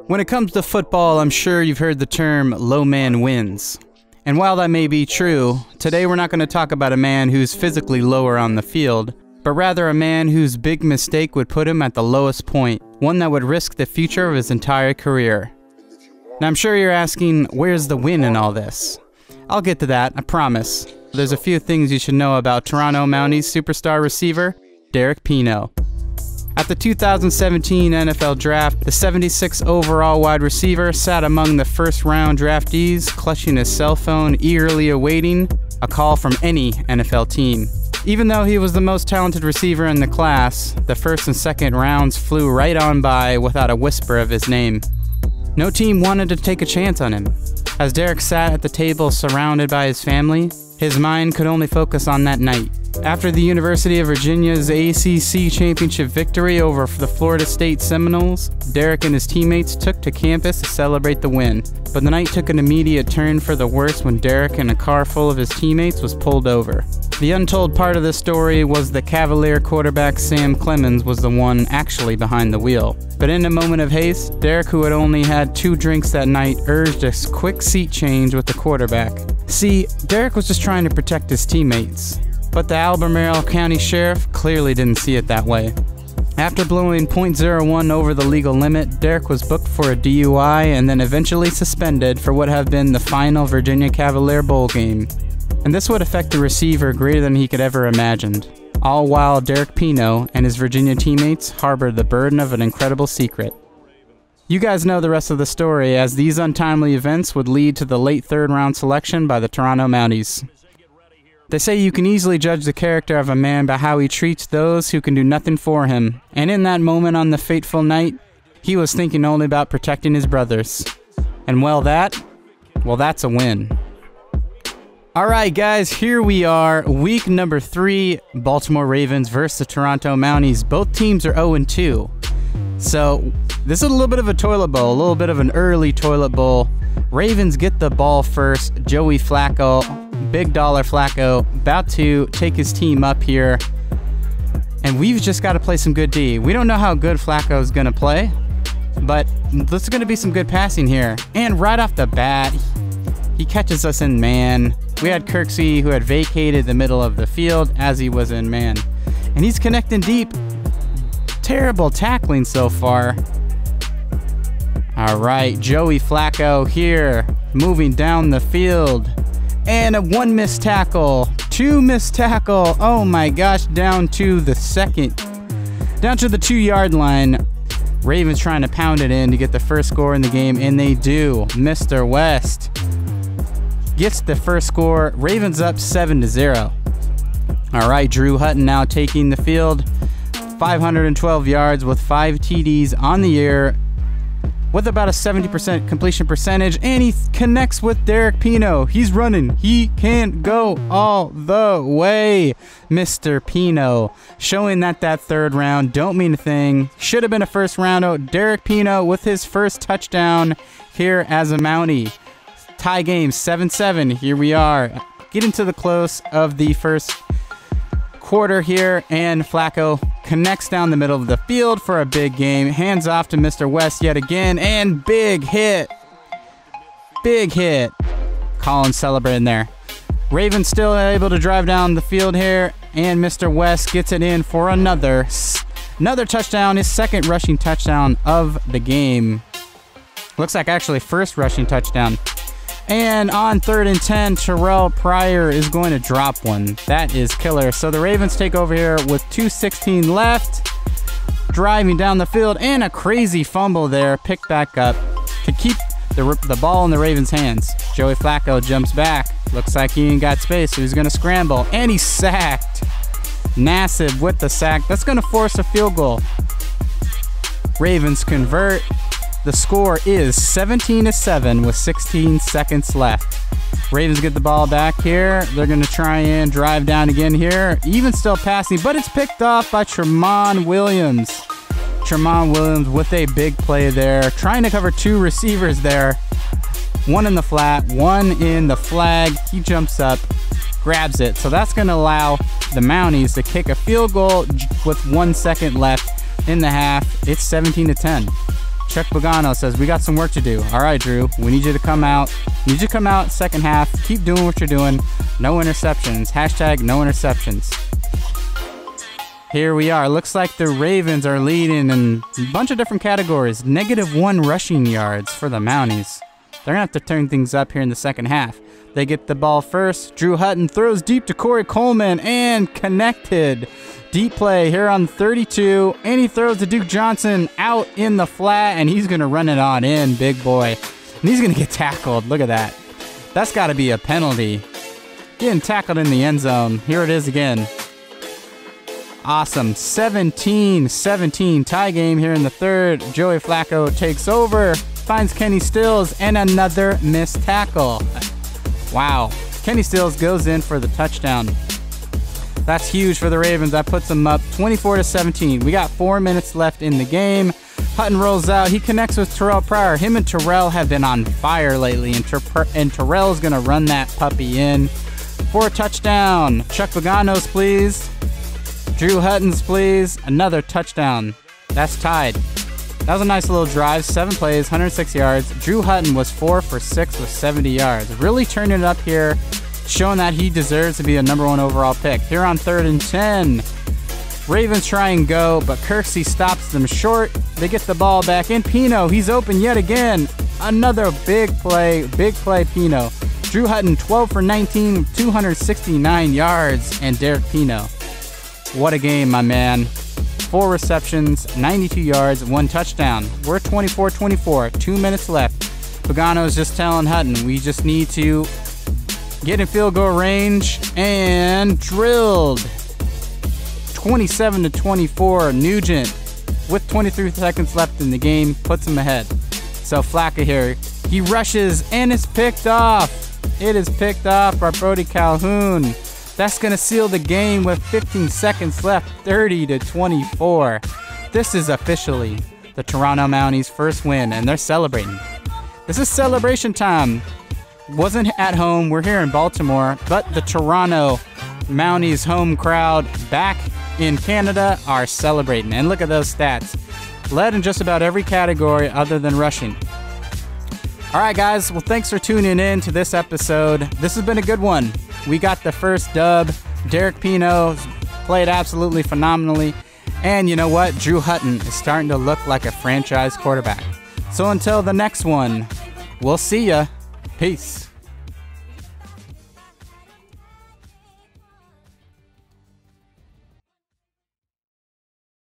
When it comes to football, I'm sure you've heard the term low man wins. And while that may be true, today we're not going to talk about a man who's physically lower on the field, but rather a man whose big mistake would put him at the lowest point, one that would risk the future of his entire career. Now I'm sure you're asking, where's the win in all this? I'll get to that, I promise. There's a few things you should know about Toronto Mounties superstar receiver, Derek Pino. At the 2017 NFL Draft, the 76th overall wide receiver sat among the first-round draftees, clutching his cell phone, eagerly awaiting a call from any NFL team. Even though he was the most talented receiver in the class, the first and second rounds flew right on by without a whisper of his name. No team wanted to take a chance on him. As Derek sat at the table surrounded by his family, his mind could only focus on that night. After the University of Virginia's ACC championship victory over the Florida State Seminoles, Derek and his teammates took to campus to celebrate the win. But the night took an immediate turn for the worse when Derek and a car full of his teammates was pulled over. The untold part of this story was that Cavalier quarterback Sam Clemens was the one actually behind the wheel. But in a moment of haste, Derek, who had only had 2 drinks that night, urged a quick seat change with the quarterback. See, Derek was just trying to protect his teammates. But the Albemarle County Sheriff clearly didn't see it that way. After blowing .01 over the legal limit, Derek was booked for a DUI and then eventually suspended for what have been the final Virginia Cavalier Bowl game. And this would affect the receiver greater than he could ever imagined. All while Derek Pino and his Virginia teammates harbored the burden of an incredible secret. You guys know the rest of the story, as these untimely events would lead to the late third-round selection by the Toronto Mounties. They say you can easily judge the character of a man by how he treats those who can do nothing for him. And in that moment on the fateful night, he was thinking only about protecting his brothers. And that's a win. Alright guys, here we are, week number 3, Baltimore Ravens versus the Toronto Mounties. Both teams are 0-2. So, this is a little bit of a toilet bowl, a little bit of an early toilet bowl. Ravens get the ball first. Joey Flacco, big dollar Flacco, about to take his team up here. And we've just got to play some good D. We don't know how good Flacco is going to play, but this is going to be some good passing here. And right off the bat, he catches us in man. We had Kirksey, who had vacated the middle of the field as he was in man. And he's connecting deep. Terrible tackling so far. All right, Joey Flacco here, moving down the field. And a 1 missed tackle, 2 missed tackle. Oh my gosh, down to the 2-yard line. Ravens trying to pound it in to get the first score in the game, and they do. Mr. West gets the first score. Ravens up 7-0. All right, Drew Hutton now taking the field. 512 yards with 5 TDs on the year, with about a 70% completion percentage, and he connects with Derek Pino. He's running. He can go all the way. Mr. Pino showing that third round don't mean a thing. Should have been a first rounder. Derek Pino with his first touchdown here as a Mountie. Tie game 7-7. Here we are, getting to the close of the first quarter here, and Flacco connects down the middle of the field for a big game. Hands off to Mr. West yet again, and big hit. Big hit. Collins celebrating there. Ravens still able to drive down the field here, and Mr. West gets it in for another touchdown, his second rushing touchdown of the game. Looks like actually first rushing touchdown. And on 3rd and 10, Terrell Pryor is going to drop one. That is killer. So the Ravens take over here with 2:16 left. Driving down the field, and a crazy fumble there. Picked back up to keep the ball in the Ravens' hands. Joey Flacco jumps back. Looks like he ain't got space, so he's going to scramble. And he's sacked. Nassib with the sack. That's going to force a field goal. Ravens convert. The score is 17-7 with 16 seconds left. Ravens get the ball back here. They're going to try and drive down again here. Even still passing, but it's picked off by Tramon Williams. Tramon Williams with a big play there. Trying to cover 2 receivers there. One in the flat, one in the flag. He jumps up, grabs it. So that's going to allow the Mounties to kick a field goal with 1 second left in the half. It's 17-10. Chuck Pagano says, we got some work to do. All right, Drew, we need you to come out. Need you to come out second half. Keep doing what you're doing. No interceptions. Hashtag no interceptions. Here we are. Looks like the Ravens are leading in a bunch of different categories. -1 rushing yards for the Mounties. They're going to have to turn things up here in the second half. They get the ball first. Drew Hutton throws deep to Corey Coleman and connected. Deep play here on 32, and he throws to Duke Johnson out in the flat, and he's going to run it on in, big boy. And he's going to get tackled. Look at that. That's got to be a penalty. Getting tackled in the end zone. Here it is again. Awesome. 17-17 tie game here in the third. Joey Flacco takes over, finds Kenny Stills, and another missed tackle. Wow. Kenny Stills goes in for the touchdown. That's huge for the Ravens. That puts them up 24-17. We got 4 minutes left in the game. Hutton rolls out. He connects with Terrell Pryor. Him and Terrell have been on fire lately, and Terrell's going to run that puppy in for a touchdown. Chuck Pagano's, please. Drew Hutton's, please. Another touchdown. That's tied. That was a nice little drive. 7 plays, 106 yards. Drew Hutton was 4 for 6 with 70 yards. Really turning it up here, showing that he deserves to be a #1 overall pick. Here on 3rd and 10. Ravens try and go, but Kirksey stops them short. They get the ball back in. Pino, he's open yet again. Another big play Pino. Drew Hutton, 12 for 19, 269 yards, and Derek Pino. What a game, my man. 4 receptions, 92 yards, 1 touchdown. We're 24-24, 2 minutes left. Pagano's just telling Hutton, we just need to get in field goal range, and drilled. 27-24, Nugent, with 23 seconds left in the game, puts him ahead. So Flacco here, he rushes, and it's picked off. It is picked off by Brody Calhoun. That's going to seal the game with 15 seconds left, 30-24. This is officially the Toronto Mounties' first win, and they're celebrating. This is celebration time. Wasn't at home. We're here in Baltimore, but the Toronto Mounties home crowd back in Canada are celebrating. And look at those stats. Led in just about every category other than rushing. All right, guys. Well, thanks for tuning in to this episode. This has been a good one. We got the first dub. Derek Pino played absolutely phenomenally. And you know what? Drew Hutton is starting to look like a franchise quarterback. So until the next one, we'll see ya. Peace.